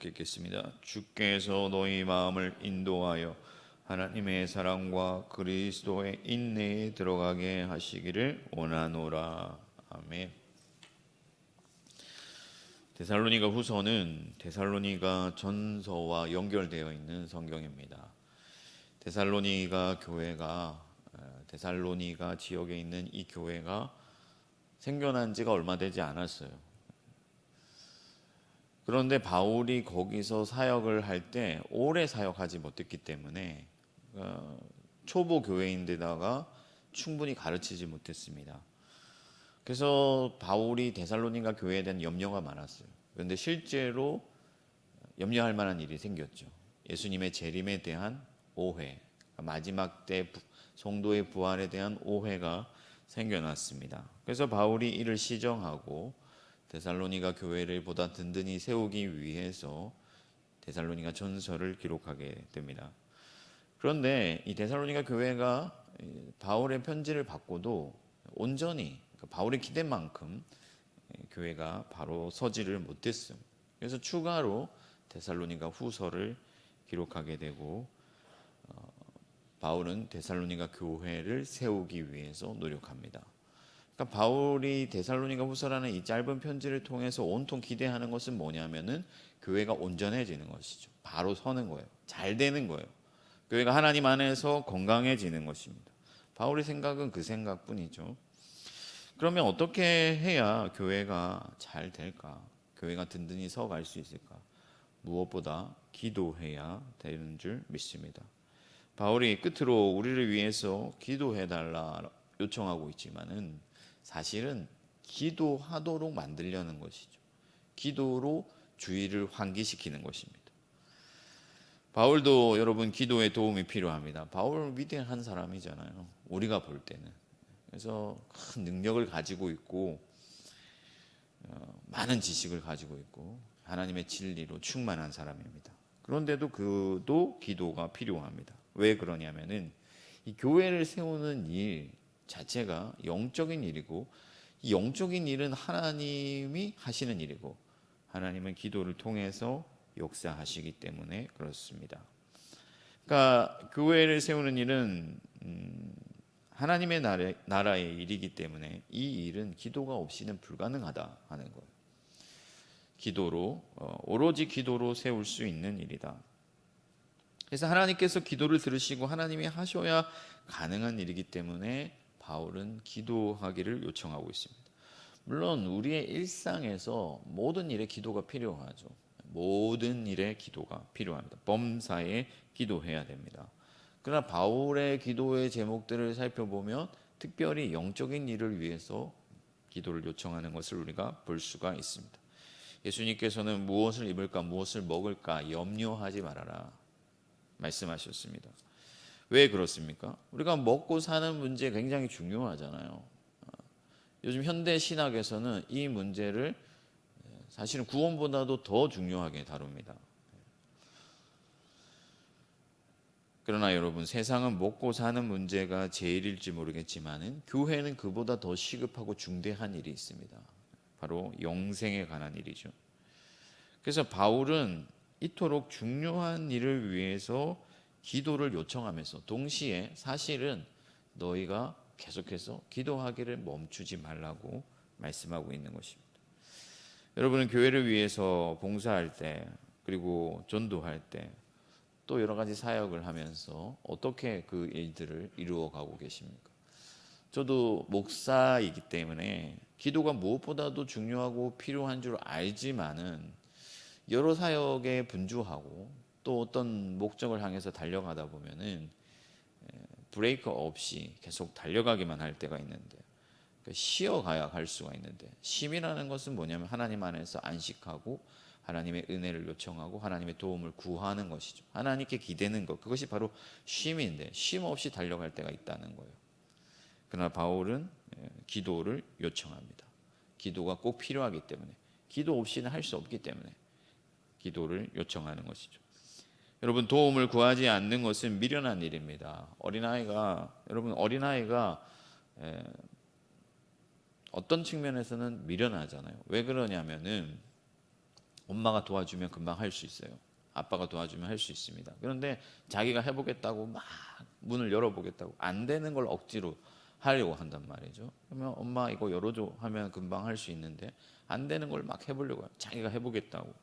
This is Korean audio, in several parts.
함께 읽겠습니다. 주께서 너희 마음을 인도하여 하나님의 사랑과 그리스도의 인내에 들어가게 하시기를 원하노라. 아멘. 데살로니가 후서는 데살로니가 전서와 연결되어 있는 성경입니다. 데살로니가 지역에 있는 이 교회가 생겨난 지가 얼마 되지 않았어요. 그런데 바울이 거기서 사역을 할 때 오래 사역하지 못했기 때문에 초보 교회인데다가 충분히 가르치지 못했습니다. 그래서 바울이 데살로니가 교회에 대한 염려가 많았어요. 그런데 실제로 염려할 만한 일이 생겼죠. 예수님의 재림에 대한 오해, 마지막 때 성도의 부활에 대한 오해가 생겨났습니다. 그래서 바울이 이를 시정하고 데살로니가 교회를 보다 든든히 세우기 위해서 데살로니가 전서를 기록하게 됩니다. 그런데 이 데살로니가 교회가 바울의 편지를 받고도 온전히 바울이 기댄 만큼 교회가 바로 서지를 못했음. 그래서 추가로 데살로니가 후서를 기록하게 되고 바울은 데살로니가 교회를 세우기 위해서 노력합니다. 그러니까 바울이 데살로니가 후서라는 이 짧은 편지를 통해서 온통 기대하는 것은 뭐냐면은 교회가 온전해지는 것이죠. 바로 서는 거예요. 잘 되는 거예요. 교회가 하나님 안에서 건강해지는 것입니다. 바울의 생각은 그 생각뿐이죠. 그러면 어떻게 해야 교회가 잘 될까? 교회가 든든히 서갈 수 있을까? 무엇보다 기도해야 되는 줄 믿습니다. 바울이 끝으로 우리를 위해서 기도해달라 요청하고 있지만은 사실은 기도하도록 만들려는 것이죠. 기도로 주의를 환기시키는 것입니다. 바울도 여러분 기도에 도움이 필요합니다. 바울 위대한 사람이잖아요. 우리가 볼 때는. 그래서 큰 능력을 가지고 있고 많은 지식을 가지고 있고 하나님의 진리로 충만한 사람입니다. 그런데도 그도 기도가 필요합니다. 왜 그러냐면은 이 교회를 세우는 일 자체가 영적인 일이고 이 영적인 일은 하나님이 하시는 일이고 하나님은 기도를 통해서 역사하시기 때문에 그렇습니다. 그러니까 교회를 세우는 일은 하나님의 나라의 일이기 때문에 이 일은 기도가 없이는 불가능하다 하는 거예요. 기도로 오로지 기도로 세울 수 있는 일이다. 그래서 하나님께서 기도를 들으시고 하나님이 하셔야 가능한 일이기 때문에 바울은 기도하기를 요청하고 있습니다. 물론 우리의 일상에서 모든 일에 기도가 필요하죠. 모든 일에 기도가 필요합니다. 범사에 기도해야 됩니다. 그러나 바울의 기도의 제목들을 살펴보면 특별히 영적인 일을 위해서 기도를 요청하는 것을 우리가 볼 수가 있습니다. 예수님께서는 무엇을 입을까 무엇을 먹을까 염려하지 말아라 말씀하셨습니다. 왜 그렇습니까? 우리가 먹고 사는 문제 굉장히 중요하잖아요. 요즘 현대 신학에서는 이 문제를 사실은 구원보다도 더 중요하게 다룹니다. 그러나 여러분 세상은 먹고 사는 문제가 제일일지 모르겠지만은 교회는 그보다 더 시급하고 중대한 일이 있습니다. 바로 영생에 관한 일이죠. 그래서 바울은 이토록 중요한 일을 위해서 기도를 요청하면서 동시에 사실은 너희가 계속해서 기도하기를 멈추지 말라고 말씀하고 있는 것입니다. 여러분은 교회를 위해서 봉사할 때 그리고 전도할 때 또 여러 가지 사역을 하면서 어떻게 그 일들을 이루어가고 계십니까? 저도 목사이기 때문에 기도가 무엇보다도 중요하고 필요한 줄 알지만은 여러 사역에 분주하고 또 어떤 목적을 향해서 달려가다 보면은 브레이크 없이 계속 달려가기만 할 때가 있는데 쉬어가야 할 수가 있는데 쉼이라는 것은 뭐냐면 하나님 안에서 안식하고 하나님의 은혜를 요청하고 하나님의 도움을 구하는 것이죠. 하나님께 기대는 것 그것이 바로 쉼인데 쉼 없이 달려갈 때가 있다는 거예요. 그러나 바울은 기도를 요청합니다. 기도가 꼭 필요하기 때문에 기도 없이는 할 수 없기 때문에 기도를 요청하는 것이죠. 여러분 도움을 구하지 않는 것은 미련한 일입니다. 어린아이가 어떤 측면에서는 미련하잖아요. 왜 그러냐면은 엄마가 도와주면 금방 할 수 있어요. 아빠가 도와주면 할 수 있습니다. 그런데 자기가 해보겠다고 막 문을 열어보겠다고 안 되는 걸 억지로 하려고 한단 말이죠. 그러면 엄마 이거 열어줘 하면 금방 할 수 있는데 안 되는 걸 막 해보려고 해요. 자기가 해보겠다고.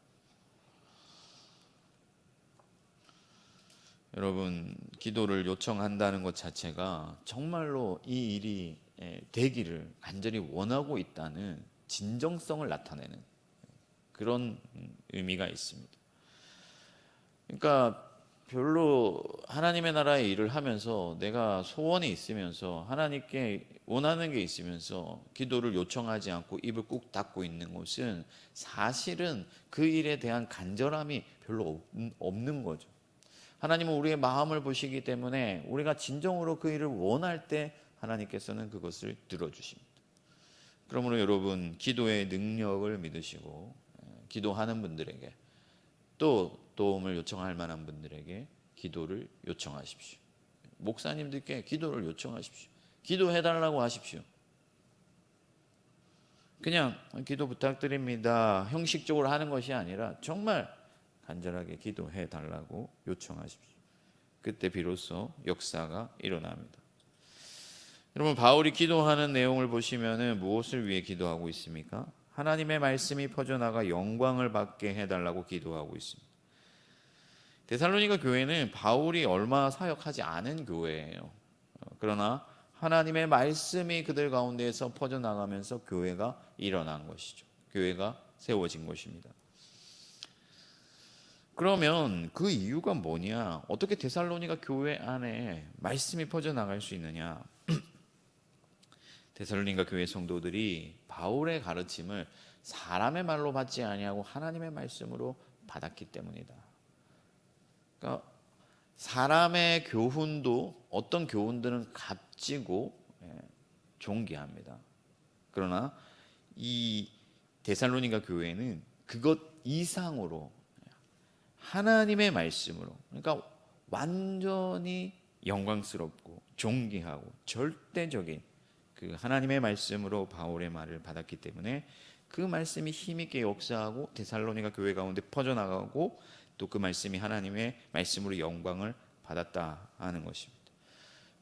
여러분, 기도를 요청한다는 것 자체가 정말로 이 일이 되기를 간절히 원하고 있다는 진정성을 나타내는 그런 의미가 있습니다. 그러니까 별로 하나님의 나라의 일을 하면서 내가 소원이 있으면서 하나님께 원하는 게 있으면서 기도를 요청하지 않고 입을 꾹 닫고 있는 것은 사실은 그 일에 대한 간절함이 별로 없는 거죠. 하나님은 우리의 마음을 보시기 때문에 우리가 진정으로 그 일을 원할 때 하나님께서는 그것을 들어주십니다. 그러므로 여러분, 기도의 능력을 믿으시고 기도하는 분들에게 또 도움을 요청할 만한 분들에게 기도를 요청하십시오. 목사님들께 기도를 요청하십시오. 기도해달라고 하십시오. 그냥 기도 부탁드립니다 형식적으로 하는 것이 아니라 정말 간절하게 기도해달라고 요청하십시오. 그때 비로소 역사가 일어납니다. 여러분, 바울이 기도하는 내용을 보시면 무엇을 위해 기도하고 있습니까? 하나님의 말씀이 퍼져나가 영광을 받게 해달라고 기도하고 있습니다. 데살로니가 교회는 바울이 얼마 사역하지 않은 교회예요. 그러나 하나님의 말씀이 그들 가운데에서 퍼져나가면서 교회가 일어난 것이죠. 교회가 세워진 것입니다. 그러면 그 이유가 뭐냐? 어떻게 데살로니가 교회 안에 말씀이 퍼져나갈 수 있느냐? 데살로니가 교회 성도들이 바울의 가르침을 사람의 말로 받지 아니하고 하나님의 말씀으로 받았기 때문이다. 그러니까 사람의 교훈도 어떤 교훈들은 값지고 존귀합니다. 그러나 이 데살로니가 교회는 그것 이상으로 하나님의 말씀으로, 그러니까 완전히 영광스럽고 존귀하고 절대적인 그 하나님의 말씀으로 바울의 말을 받았기 때문에 그 말씀이 힘있게 역사하고 데살로니가 교회 가운데 퍼져나가고 또 그 말씀이 하나님의 말씀으로 영광을 받았다 하는 것입니다.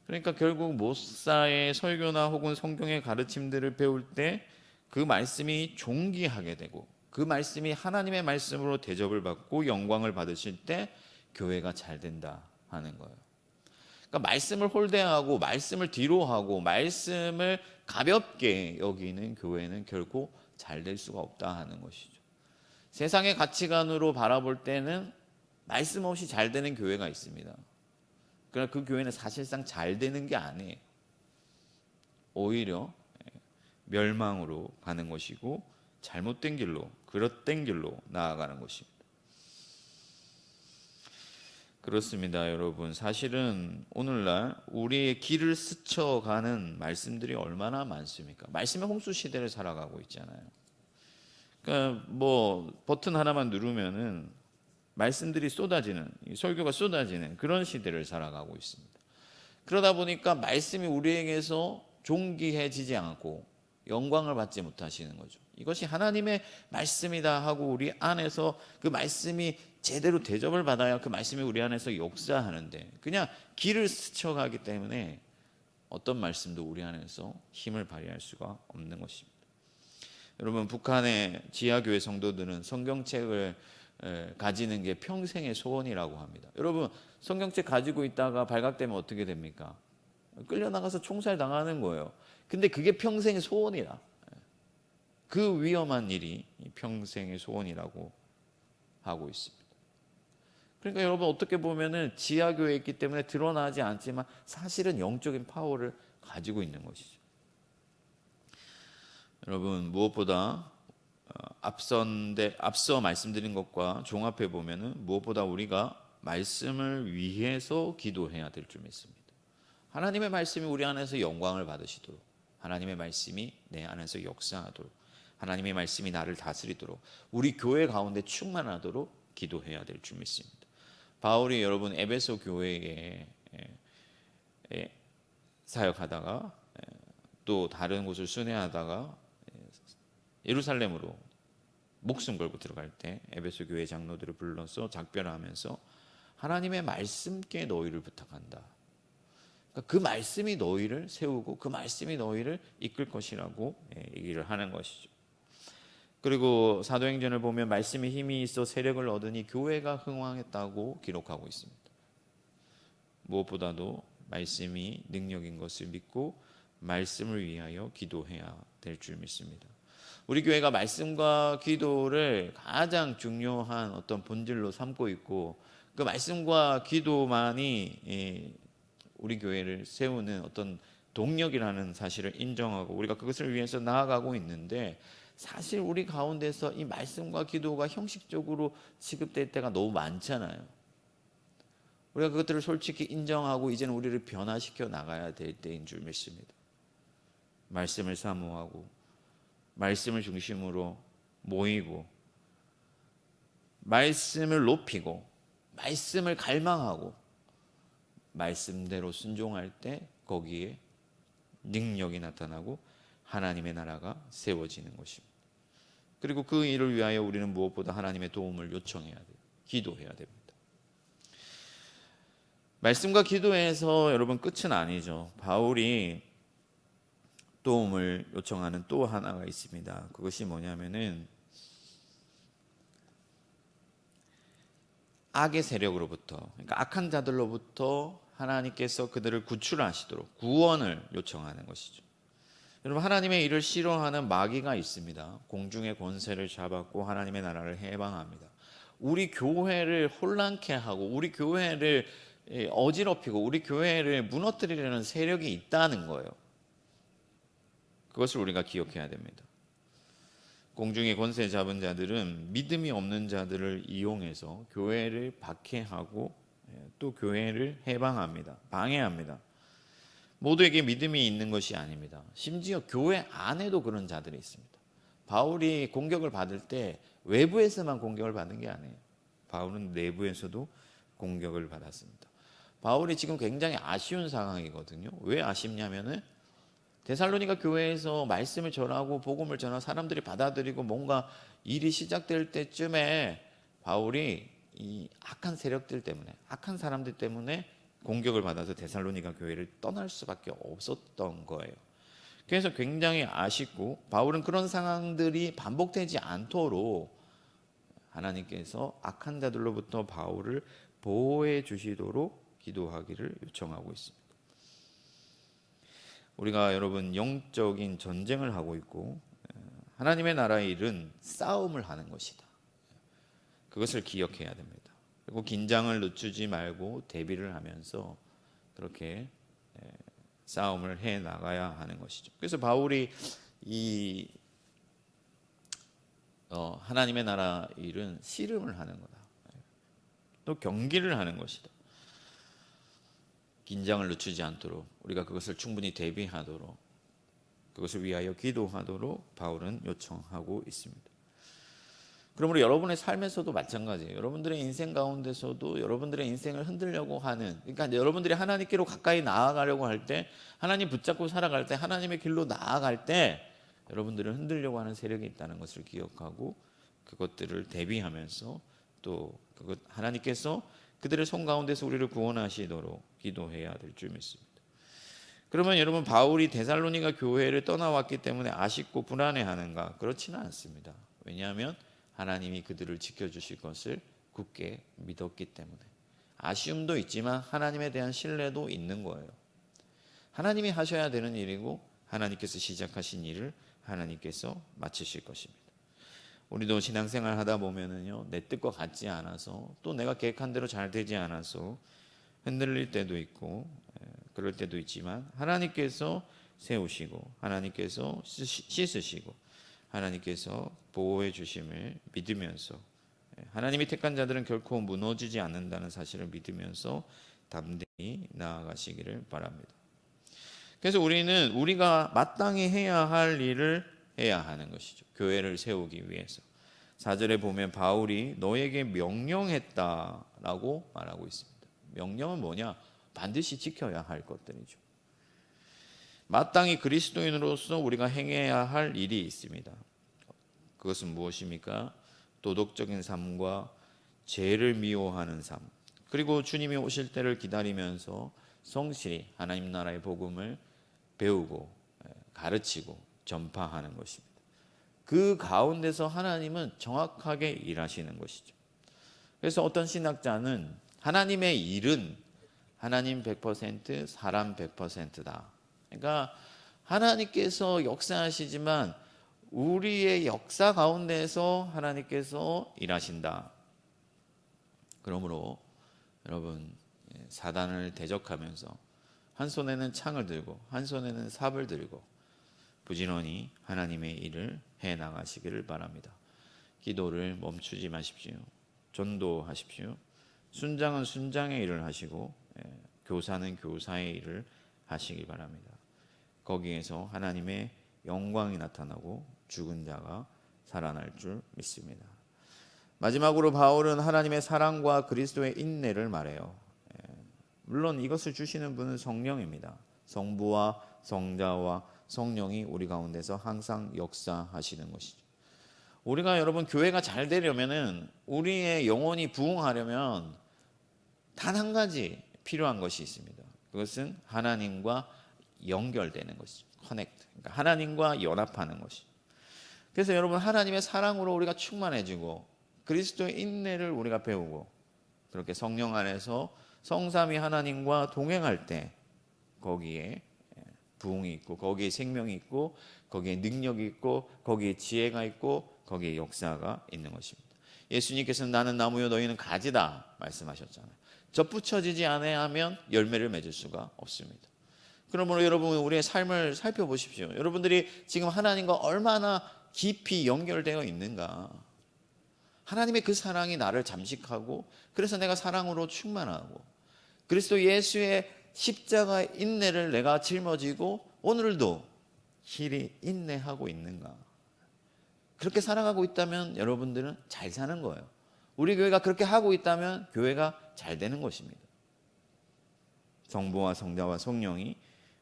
그러니까 결국 목사의 설교나 혹은 성경의 가르침들을 배울 때 그 말씀이 존귀하게 되고 그 말씀이 하나님의 말씀으로 대접을 받고 영광을 받으실 때 교회가 잘 된다 하는 거예요. 그러니까 말씀을 홀대하고 말씀을 뒤로하고 말씀을 가볍게 여기는 교회는 결코 잘 될 수가 없다 하는 것이죠. 세상의 가치관으로 바라볼 때는 말씀 없이 잘 되는 교회가 있습니다. 그러나 그 교회는 사실상 잘 되는 게 아니에요. 오히려 멸망으로 가는 것이고 잘못된 길로, 그릇된 길로 나아가는 것입니다. 그렇습니다, 여러분. 사실은 오늘날 우리의 길을 스쳐가는 말씀들이 얼마나 많습니까? 말씀의 홍수 시대를 살아가고 있잖아요. 그러니까 뭐 버튼 하나만 누르면은 말씀들이 쏟아지는, 설교가 쏟아지는 그런 시대를 살아가고 있습니다. 그러다 보니까 말씀이 우리에게서 존귀해지지 않고 영광을 받지 못하시는 거죠. 이것이 하나님의 말씀이다 하고 우리 안에서 그 말씀이 제대로 대접을 받아야 그 말씀이 우리 안에서 역사하는데 그냥 길을 스쳐가기 때문에 어떤 말씀도 우리 안에서 힘을 발휘할 수가 없는 것입니다. 여러분, 북한의 지하교회 성도들은 성경책을 가지는 게 평생의 소원이라고 합니다. 여러분, 성경책 가지고 있다가 발각되면 어떻게 됩니까? 끌려나가서 총살 당하는 거예요. 근데 그게 평생의 소원이라. 그 위험한 일이 평생의 소원이라고 하고 있습니다. 그러니까 여러분, 어떻게 보면은 지하교회에 있기 때문에 드러나지 않지만 사실은 영적인 파워를 가지고 있는 것이죠. 여러분, 무엇보다 앞서 말씀드린 것과 종합해 보면은 무엇보다 우리가 말씀을 위해서 기도해야 될 줄 믿습니다. 하나님의 말씀이 우리 안에서 영광을 받으시도록, 하나님의 말씀이 내 안에서 역사하도록, 하나님의 말씀이 나를 다스리도록, 우리 교회 가운데 충만하도록 기도해야 될 줄 믿습니다. 바울이 여러분 에베소 교회에 사역하다가 또 다른 곳을 순회하다가 예루살렘으로 목숨 걸고 들어갈 때 에베소 교회 장로들을 불러서 작별하면서 하나님의 말씀께 너희를 부탁한다. 그러니까 그 말씀이 너희를 세우고 그 말씀이 너희를 이끌 것이라고 얘기를 하는 것이죠. 그리고 사도행전을 보면 말씀이 힘이 있어 세력을 얻으니 교회가 흥왕했다고 기록하고 있습니다. 무엇보다도 말씀이 능력인 것을 믿고 말씀을 위하여 기도해야 될 줄 믿습니다. 우리 교회가 말씀과 기도를 가장 중요한 어떤 본질로 삼고 있고 그 말씀과 기도만이 우리 교회를 세우는 어떤 동력이라는 사실을 인정하고 우리가 그것을 위해서 나아가고 있는데 사실 우리 가운데서 이 말씀과 기도가 형식적으로 지급될 때가 너무 많잖아요. 우리가 그것들을 솔직히 인정하고 이제는 우리를 변화시켜 나가야 될 때인 줄 믿습니다. 말씀을 사모하고 말씀을 중심으로 모이고 말씀을 높이고 말씀을 갈망하고 말씀대로 순종할 때 거기에 능력이 나타나고 하나님의 나라가 세워지는 것입니다. 그리고 그 일을 위하여 우리는 무엇보다 하나님의 도움을 요청해야 돼요. 기도해야 됩니다. 말씀과 기도에서 여러분 끝은 아니죠. 바울이 도움을 요청하는 또 하나가 있습니다. 그것이 뭐냐면은 악의 세력으로부터, 그러니까 악한 자들로부터 하나님께서 그들을 구출하시도록 구원을 요청하는 것이죠. 여러분, 하나님의 일을 싫어하는 마귀가 있습니다. 공중의 권세를 잡았고 하나님의 나라를 해방합니다. 우리 교회를 혼란케 하고 우리 교회를 어지럽히고 우리 교회를 무너뜨리려는 세력이 있다는 거예요. 그것을 우리가 기억해야 됩니다. 공중의 권세 잡은 자들은 믿음이 없는 자들을 이용해서 교회를 박해하고 또 교회를 해방합니다. 방해합니다. 모두에게 믿음이 있는 것이 아닙니다. 심지어 교회 안에도 그런 자들이 있습니다. 바울이 공격을 받을 때 외부에서만 공격을 받은 게 아니에요. 바울은 내부에서도 공격을 받았습니다. 바울이 지금 굉장히 아쉬운 상황이거든요. 왜 아쉽냐면은 데살로니가 교회에서 말씀을 전하고 복음을 전하고 사람들이 받아들이고 뭔가 일이 시작될 때쯤에 바울이 이 악한 세력들 때문에 악한 사람들 때문에 공격을 받아서 데살로니가 교회를 떠날 수밖에 없었던 거예요. 그래서 굉장히 아쉽고 바울은 그런 상황들이 반복되지 않도록 하나님께서 악한 자들로부터 바울을 보호해 주시도록 기도하기를 요청하고 있습니다. 우리가 여러분 영적인 전쟁을 하고 있고 하나님의 나라의 일은 싸움을 하는 것이다. 그것을 기억해야 됩니다. 그리고 긴장을 늦추지 말고 대비를 하면서 그렇게 싸움을 해 나가야 하는 것이죠. 그래서 바울이 이 하나님의 나라 일은 씨름을 하는 거다. 또 경기를 하는 것이다. 긴장을 늦추지 않도록 우리가 그것을 충분히 대비하도록 그것을 위하여 기도하도록 바울은 요청하고 있습니다. 그러므로 여러분의 삶에서도 마찬가지예요. 여러분들의 인생 가운데서도 여러분들의 인생을 흔들려고 하는, 그러니까 여러분들이 하나님께로 가까이 나아가려고 할 때, 하나님 붙잡고 살아갈 때, 하나님의 길로 나아갈 때 여러분들은 흔들려고 하는 세력이 있다는 것을 기억하고 그것들을 대비하면서 또 그것 하나님께서 그들의 손 가운데서 우리를 구원하시도록 기도해야 될 줄 믿습니다. 그러면 여러분, 바울이 데살로니가 교회를 떠나왔기 때문에 아쉽고 불안해하는가? 그렇지는 않습니다. 왜냐하면 하나님이 그들을 지켜주실 것을 굳게 믿었기 때문에. 아쉬움도 있지만 하나님에 대한 신뢰도 있는 거예요. 하나님이 하셔야 되는 일이고 하나님께서 시작하신 일을 하나님께서 마치실 것입니다. 우리도 신앙생활 하다 보면은요, 내 뜻과 같지 않아서 또 내가 계획한 대로 잘 되지 않아서 흔들릴 때도 있고 그럴 때도 있지만 하나님께서 세우시고 하나님께서 씻으시고 하나님께서 보호해 주심을 믿으면서 하나님이 택한 자들은 결코 무너지지 않는다는 사실을 믿으면서 담대히 나아가시기를 바랍니다. 그래서 우리는 우리가 마땅히 해야 할 일을 해야 하는 것이죠. 교회를 세우기 위해서. 4절에 보면 바울이 너에게 명령했다라고 말하고 있습니다. 명령은 뭐냐? 반드시 지켜야 할 것들이죠. 마땅히 그리스도인으로서 우리가 행해야 할 일이 있습니다. 그것은 무엇입니까? 도덕적인 삶과 죄를 미워하는 삶, 그리고 주님이 오실 때를 기다리면서 성실히 하나님 나라의 복음을 배우고 가르치고 전파하는 것입니다. 그 가운데서 하나님은 정확하게 일하시는 것이죠. 그래서 어떤 신학자는 하나님의 일은 하나님 100%, 사람 100%다. 그러니까 하나님께서 역사하시지만 우리의 역사 가운데서 하나님께서 일하신다. 그러므로 여러분, 사단을 대적하면서 한 손에는 창을 들고 한 손에는 삽을 들고 부지런히 하나님의 일을 해 나가시기를 바랍니다. 기도를 멈추지 마십시오. 전도하십시오. 순장은 순장의 일을 하시고 교사는 교사의 일을 하시기 바랍니다. 거기에서 하나님의 영광이 나타나고 죽은 자가 살아날 줄 믿습니다. 마지막으로 바울은 하나님의 사랑과 그리스도의 인내를 말해요. 물론 이것을 주시는 분은 성령입니다. 성부와 성자와 성령이 우리 가운데서 항상 역사하시는 것이죠. 우리가 여러분 교회가 잘 되려면은, 우리의 영혼이 부흥하려면 단 한 가지 필요한 것이 있습니다. 그것은 하나님과 연결되는 것이죠. 커넥트. 그러니까 하나님과 연합하는 것이. 그래서 여러분, 하나님의 사랑으로 우리가 충만해지고 그리스도의 인내를 우리가 배우고 그렇게 성령 안에서 성삼위 하나님과 동행할 때 거기에 부흥이 있고 거기에 생명이 있고 거기에 능력이 있고 거기에 지혜가 있고 거기에 역사가 있는 것입니다. 예수님께서는 나는 나무요 너희는 가지다 말씀하셨잖아요. 접붙여지지 않으면 열매를 맺을 수가 없습니다. 그러므로 여러분, 우리의 삶을 살펴보십시오. 여러분들이 지금 하나님과 얼마나 깊이 연결되어 있는가. 하나님의 그 사랑이 나를 잠식하고, 그래서 내가 사랑으로 충만하고, 그리스도 예수의 십자가 인내를 내가 짊어지고 오늘도 길이 인내하고 있는가. 그렇게 살아가고 있다면 여러분들은 잘 사는 거예요. 우리 교회가 그렇게 하고 있다면 교회가 잘 되는 것입니다. 성부와 성자와 성령이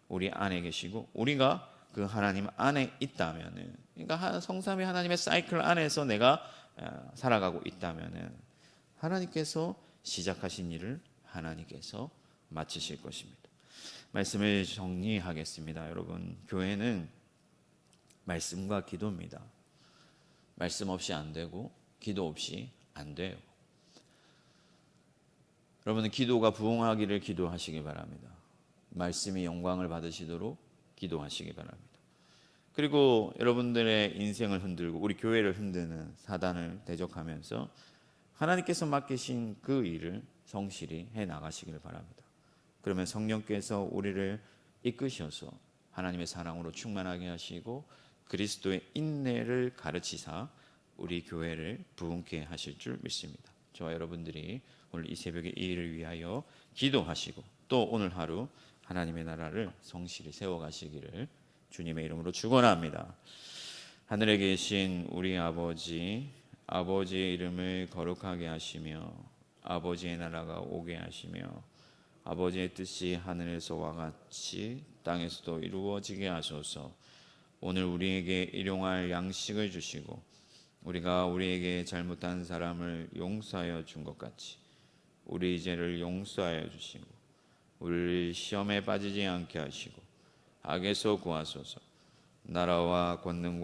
우리 안에 계시고 우리가 그 하나님 안에 있다면은, 그러니까 성삼위 하나님의 사이클 안에서 내가 살아가고 있다면은 하나님께서 시작하신 일을 하나님께서 마치실 것입니다. 말씀을 정리하겠습니다. 여러분, 교회는 말씀과 기도입니다. 말씀 없이 안 되고 기도 없이 안 돼요. 여러분은 기도가 부흥하기를 기도하시기 바랍니다. 말씀이 영광을 받으시도록 기도하시기 바랍니다. 그리고 여러분들의 인생을 흔들고 우리 교회를 흔드는 사단을 대적하면서 하나님께서 맡기신 그 일을 성실히 해 나가시기를 바랍니다. 그러면 성령께서 우리를 이끄셔서 하나님의 사랑으로 충만하게 하시고 그리스도의 인내를 가르치사 우리 교회를 부흥케 하실 줄 믿습니다. 저와 여러분들이 오늘 이 새벽에 이 일을 위하여 기도하시고 또 오늘 하루 하나님의 나라를 성실히 세워가시기를 주님의 이름으로 축원합니다. 하늘에 계신 우리 아버지, 아버지의 이름을 거룩하게 하시며 아버지의 나라가 오게 하시며 아버지의 뜻이 하늘에서와 같이 땅에서도 이루어지게 하소서. 오늘 우리에게 일용할 양식을 주시고 우리가 우리에게 잘못한 사람을 용서하여 준 것 같이 우리 죄를 용서하여 주시고 우리를 시험에 빠지지 않게 하시고 악에서 구하소서. 나라와 권능과